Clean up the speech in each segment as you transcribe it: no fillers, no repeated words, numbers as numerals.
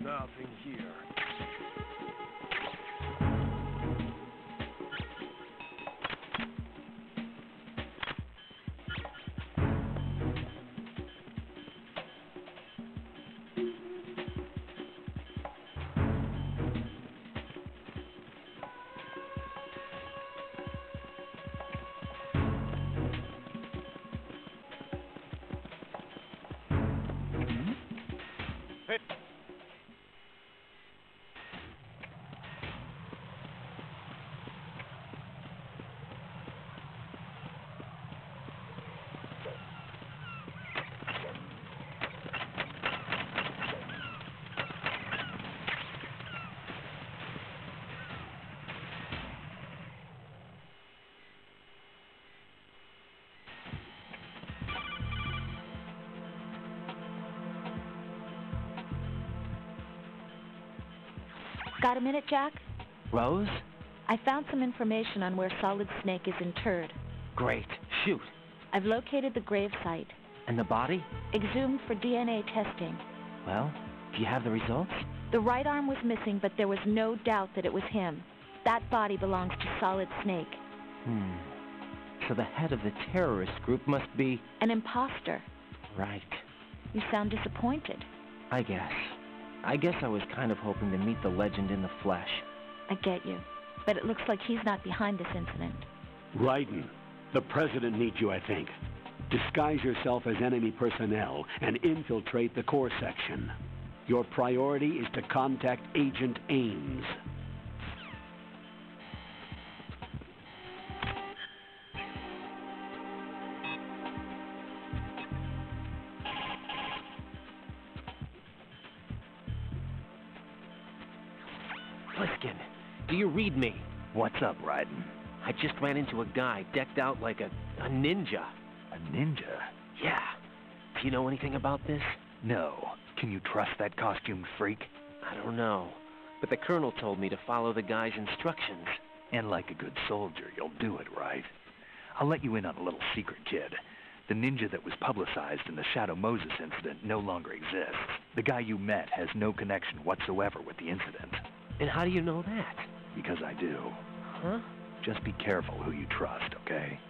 Nothing here. Got a minute, Jack? Rose? I found some information on where Solid Snake is interred. Great. Shoot. I've located the grave site. And the body? Exhumed for DNA testing. Well, do you have the results? The right arm was missing, but there was no doubt that it was him. That body belongs to Solid Snake. So the head of the terrorist group must be... An imposter. Right. You sound disappointed. I guess I was kind of hoping to meet the legend in the flesh. I get you. But it looks like he's not behind this incident. Raiden, the president needs you, I think. Disguise yourself as enemy personnel and infiltrate the core section. Your priority is to contact Agent Ames. Pliskin, do you read me? What's up, Raiden? I just ran into a guy decked out like a ninja. A ninja? Yeah. Do you know anything about this? No. Can you trust that costumed freak? I don't know. But the colonel told me to follow the guy's instructions. And like a good soldier, you'll do it, right? I'll let you in on a little secret, kid. The ninja that was publicized in the Shadow Moses incident no longer exists. The guy you met has no connection whatsoever with the incident. And how do you know that? Because I do. Huh? Just be careful who you trust, okay?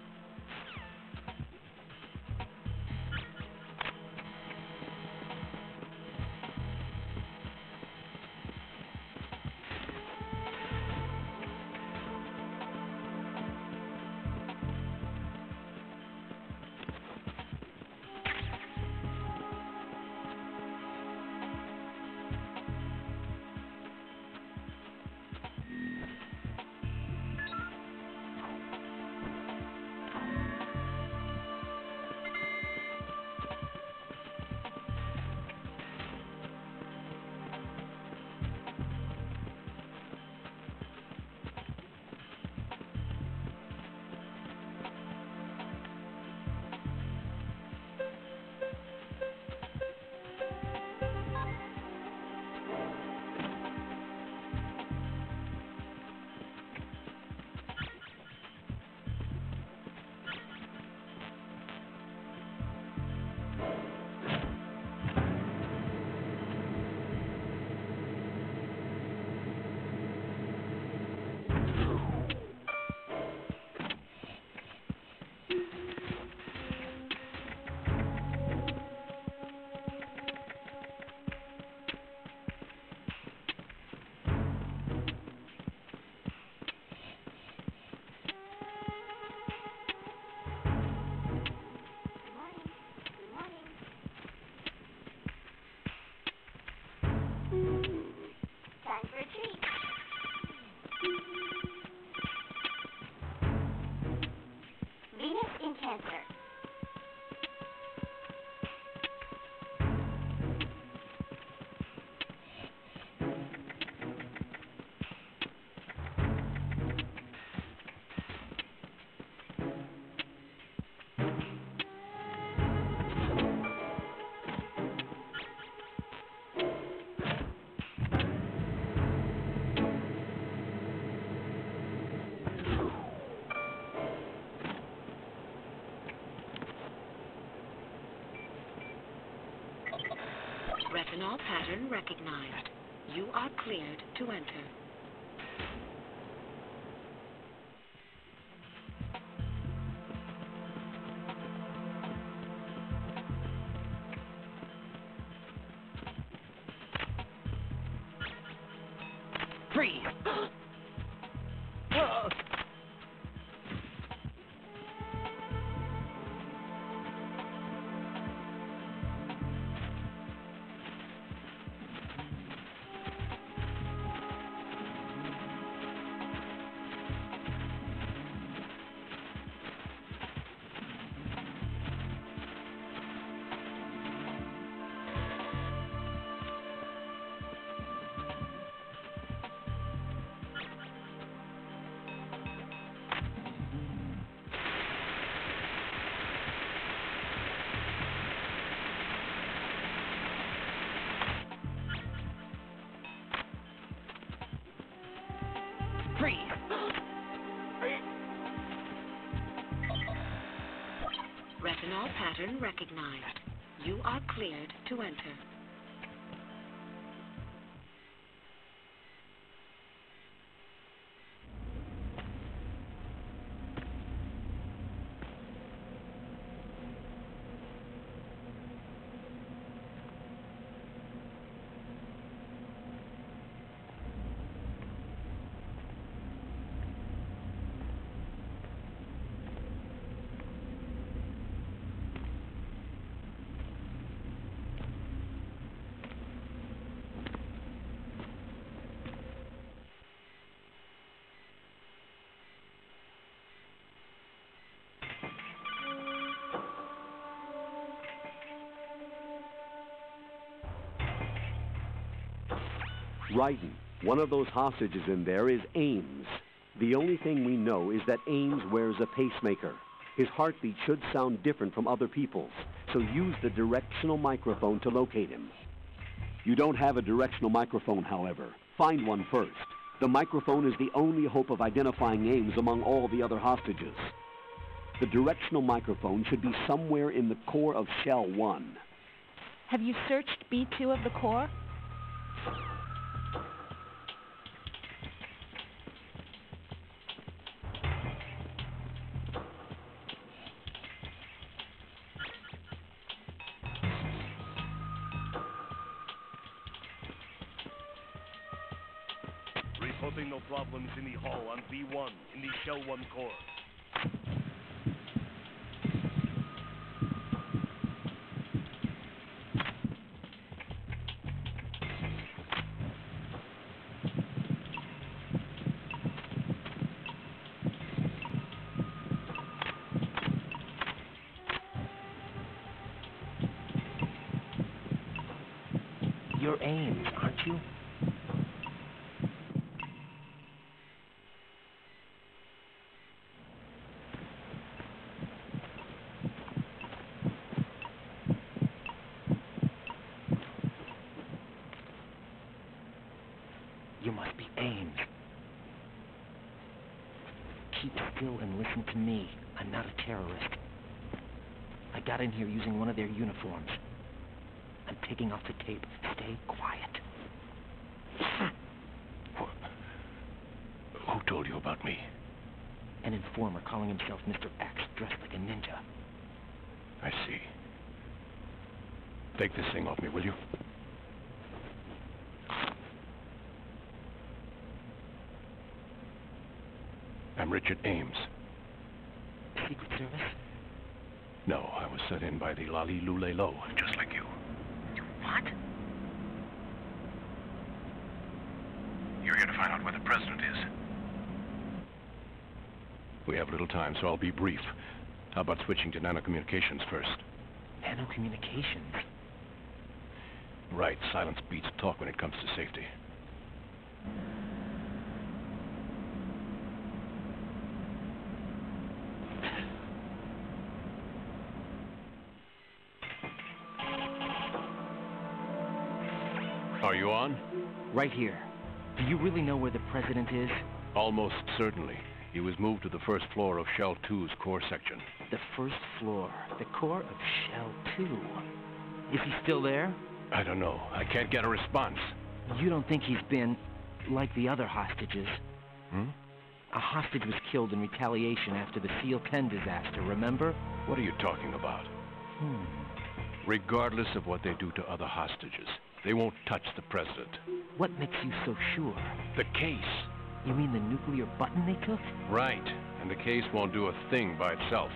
Retinol pattern recognized. You are cleared to enter. Freeze! Freeze! Retinol pattern recognized. You are cleared to enter. Raiden, one of those hostages in there is Ames. The only thing we know is that Ames wears a pacemaker. His heartbeat should sound different from other people's, so use the directional microphone to locate him. You don't have a directional microphone, however. Find one first. The microphone is the only hope of identifying Ames among all the other hostages. The directional microphone should be somewhere in the core of Shell 1. Have you searched B2 of the core? Reporting no problems in the hall on B1 in the Shell 1 core. You're Ames, aren't you? You must be Ames. Keep still and listen to me. I'm not a terrorist. I got in here using one of their uniforms. I'm taking off the tape. Stay quiet. Who told you about me? An informer calling himself Mr. X, dressed like a ninja. I see. Take this thing off me, will you? I'm Richard Ames. Secret Service? No, I was set in by the Lali Lule Lo, just like you. What? You're here to find out where the president is. We have little time, so I'll be brief. How about switching to nanocommunications first? Nanocommunications? Right, silence beats talk when it comes to safety. Are you on? Right here. Do you really know where the president is? Almost certainly. He was moved to the first floor of Shell 2's core section. The first floor. The core of Shell 2. Is he still there? I don't know. I can't get a response. You don't think he's been like the other hostages? Hmm? A hostage was killed in retaliation after the SEAL 10 disaster, remember? What are you talking about? Regardless of what they do to other hostages, they won't touch the president. What makes you so sure? The case. You mean the nuclear button they took? Right. And the case won't do a thing by itself.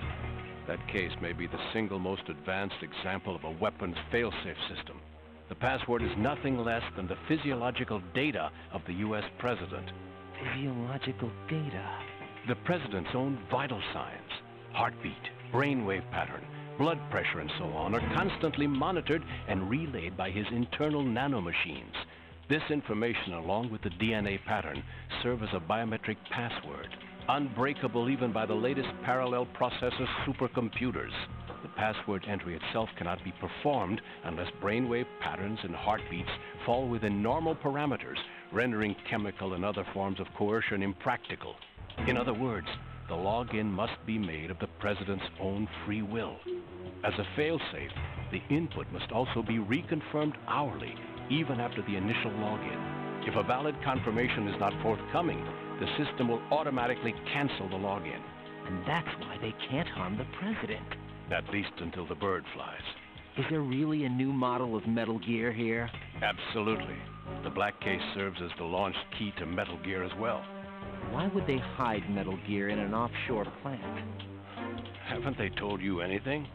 That case may be the single most advanced example of a weapons failsafe system. The password is nothing less than the physiological data of the U.S. president. Physiological data? The president's own vital signs, heartbeat, brainwave pattern, blood pressure, and so on, are constantly monitored and relayed by his internal nanomachines. This information, along with the DNA pattern, serve as a biometric password, unbreakable even by the latest parallel processor supercomputers. The password entry itself cannot be performed unless brainwave patterns and heartbeats fall within normal parameters, rendering chemical and other forms of coercion impractical. In other words, the login must be made of the president's own free will. As a failsafe, the input must also be reconfirmed hourly, even after the initial login. If a valid confirmation is not forthcoming, the system will automatically cancel the login. And that's why they can't harm the president. At least until the bird flies. Is there really a new model of Metal Gear here? Absolutely. The black case serves as the launch key to Metal Gear as well. Why would they hide Metal Gear in an offshore plant? Haven't they told you anything?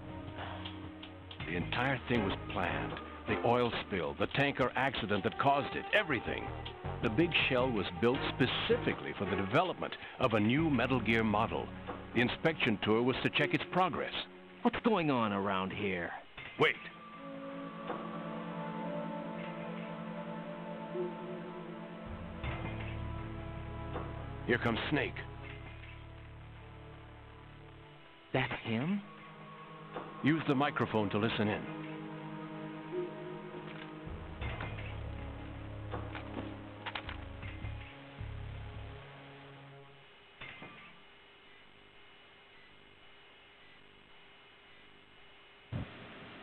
The entire thing was planned. The oil spill, the tanker accident that caused it, everything. The big shell was built specifically for the development of a new Metal Gear model. The inspection tour was to check its progress. What's going on around here? Wait. Here comes Snake. That's him? Use the microphone to listen in.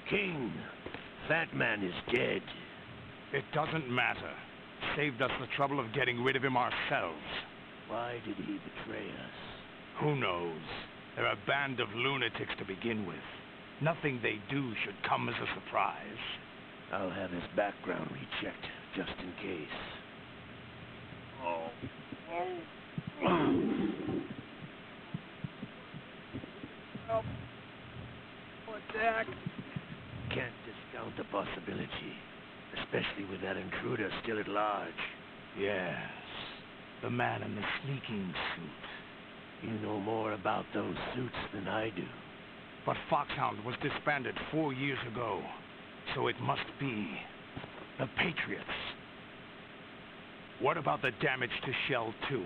King, that man is dead. It doesn't matter. Saved us the trouble of getting rid of him ourselves. Why did he betray us? Who knows? They're a band of lunatics to begin with. Nothing they do should come as a surprise. I'll have his background rechecked, just in case. Attack! Can't discount the possibility, especially with that intruder still at large. Yes, the man in the sneaking suit. You know more about those suits than I do. But Foxhound was disbanded 4 years ago, so it must be the Patriots. What about the damage to Shell 2?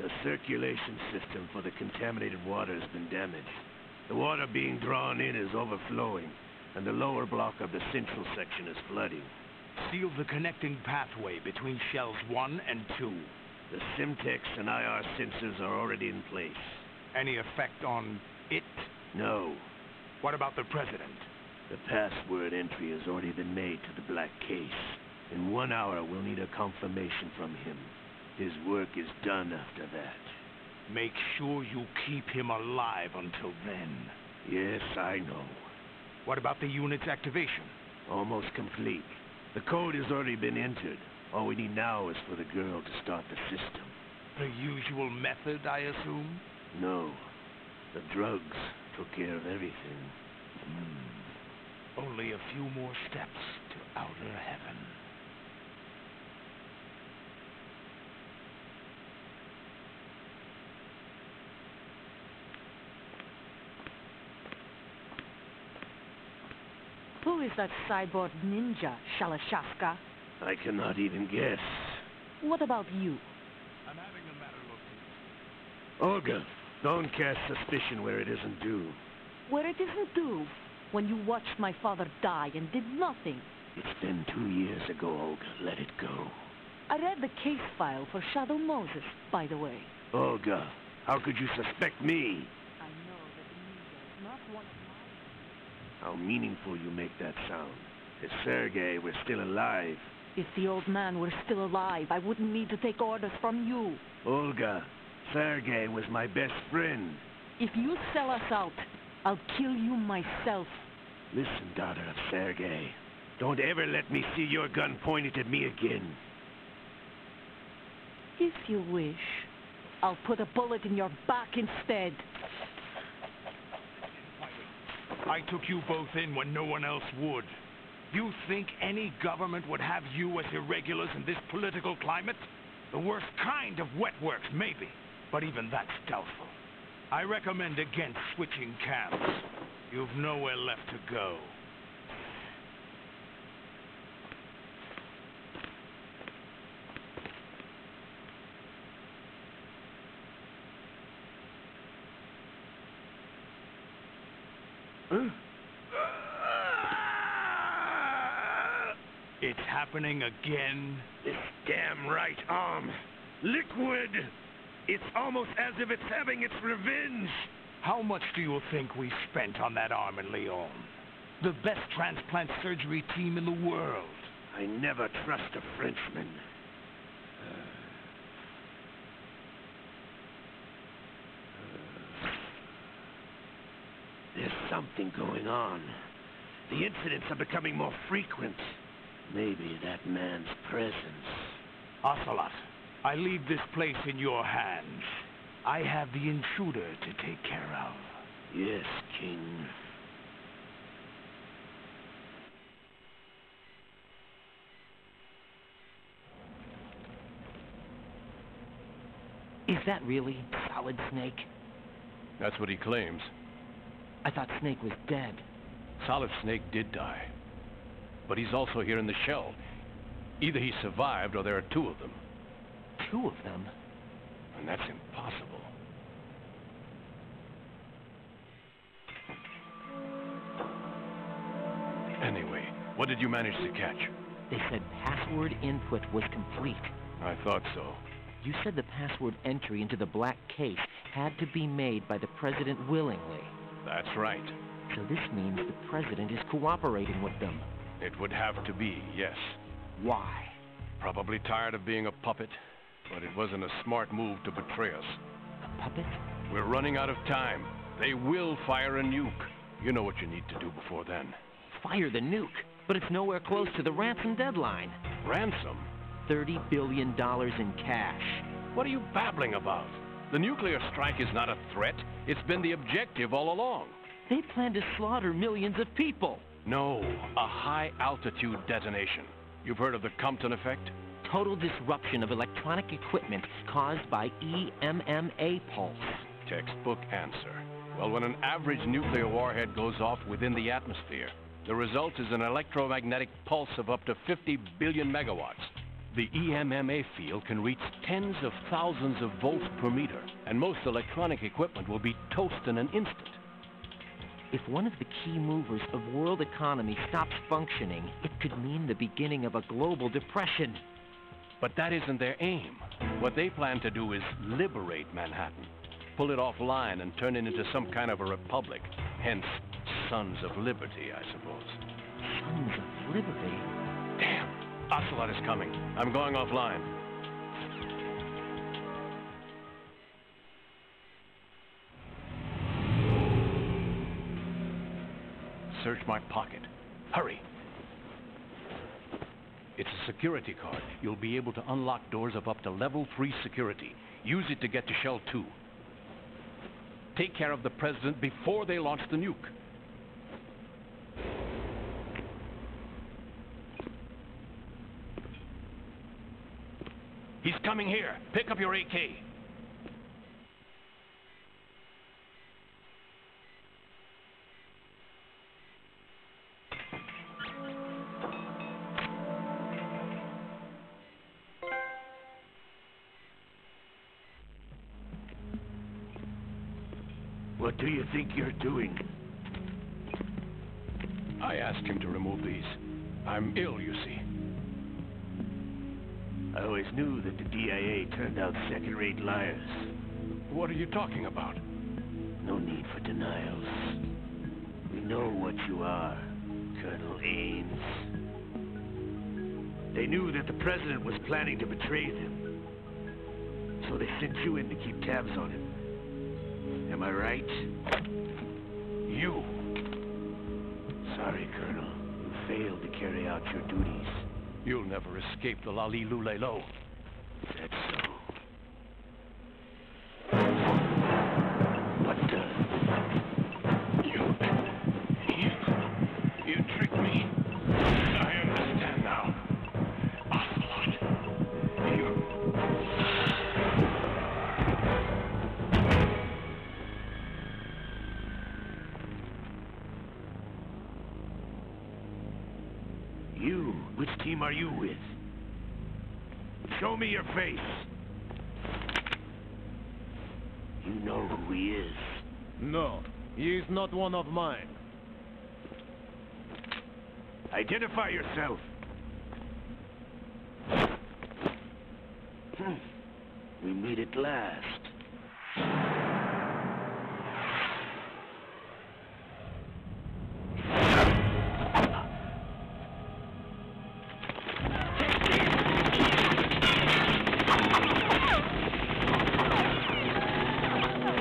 The circulation system for the contaminated water has been damaged. The water being drawn in is overflowing, and the lower block of the central section is flooding. Seal the connecting pathway between Shells 1 and 2. The Simtex and IR sensors are already in place. Any effect on it? No. What about the President? The password entry has already been made to the black case. In 1 hour, we'll need a confirmation from him. His work is done after that. Make sure you keep him alive until then. Yes, I know. What about the unit's activation? Almost complete. The code has already been entered. All we need now is for the girl to start the system. The usual method, I assume? No. The drugs took care of everything. Only a few more steps to outer heaven. Who is that cyborg ninja, Shalashaska? I cannot even guess. What about you? I'm having the matter looked into. Olga, don't cast suspicion where it isn't due. Where it isn't due, when you watched my father die and did nothing. It's been 2 years ago, Olga. Let it go. I read the case file for Shadow Moses, by the way. Olga, how could you suspect me? I know that the ninja is not one of mine. How meaningful you make that sound. If Sergei were still alive, If the old man were still alive, I wouldn't need to take orders from you. Olga, Sergei was my best friend. If you sell us out, I'll kill you myself. Listen, daughter of Sergei. Don't ever let me see your gun pointed at me again. If you wish, I'll put a bullet in your back instead. I took you both in when no one else would. You think any government would have you as irregulars in this political climate? The worst kind of wet works, maybe. But even that's doubtful. I recommend against switching camps. You've nowhere left to go. It's happening again. This damn right arm. Liquid! It's almost as if it's having its revenge. How much do you think we spent on that arm in Lyon? The best transplant surgery team in the world. I never trust a Frenchman. There's something going on. The incidents are becoming more frequent. Maybe that man's presence. Ocelot, I leave this place in your hands. I have the intruder to take care of. Yes, King. Is that really Solid Snake? That's what he claims. I thought Snake was dead. Solid Snake did die. But he's also here in the shell. Either he survived or there are two of them. Two of them? And that's impossible. Anyway, what did you manage to catch? They said password input was complete. I thought so. You said the password entry into the black case had to be made by the president willingly. That's right. So this means the president is cooperating with them. It would have to be, yes. Why? Probably tired of being a puppet, but it wasn't a smart move to betray us. A puppet? We're running out of time. They will fire a nuke. You know what you need to do before then. Fire the nuke? But it's nowhere close to the ransom deadline. Ransom? $30 billion in cash. What are you babbling about? The nuclear strike is not a threat. It's been the objective all along. They plan to slaughter millions of people. No, a high-altitude detonation. You've heard of the Compton effect? Total disruption of electronic equipment caused by EMMA pulse. Textbook answer. Well, when an average nuclear warhead goes off within the atmosphere, the result is an electromagnetic pulse of up to 50 billion megawatts. The EMMA field can reach tens of thousands of volts per meter, and most electronic equipment will be toast in an instant. If one of the key movers of world economy stops functioning, it could mean the beginning of a global depression. But that isn't their aim. What they plan to do is liberate Manhattan, pull it offline and turn it into some kind of a republic. Hence, Sons of Liberty, I suppose. Sons of Liberty? Damn! Ocelot is coming. I'm going offline. Search my pocket. Hurry! It's a security card. You'll be able to unlock doors of up to level 3 security. Use it to get to Shell 2. Take care of the president before they launch the nuke. He's coming here. Pick up your AK. What do you think you're doing? I asked him to remove these. I'm ill, you see. I always knew that the DIA turned out second-rate liars. What are you talking about? No need for denials. We know what you are, Colonel Ames. They knew that the president was planning to betray them. So they sent you in to keep tabs on him. Am I right? You. Sorry, Colonel. You failed to carry out your duties. You'll never escape the Lalilulelo. That's so. What the? You tricked me. I understand now. Ocelot. You? Which team are you with? Show me your face. You know who he is. No, he is not one of mine. Identify yourself. We meet at last.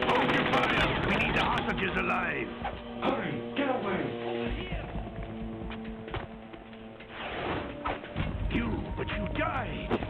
Hold your fire! We need the hostages alive! Hurry! Get away! But you died!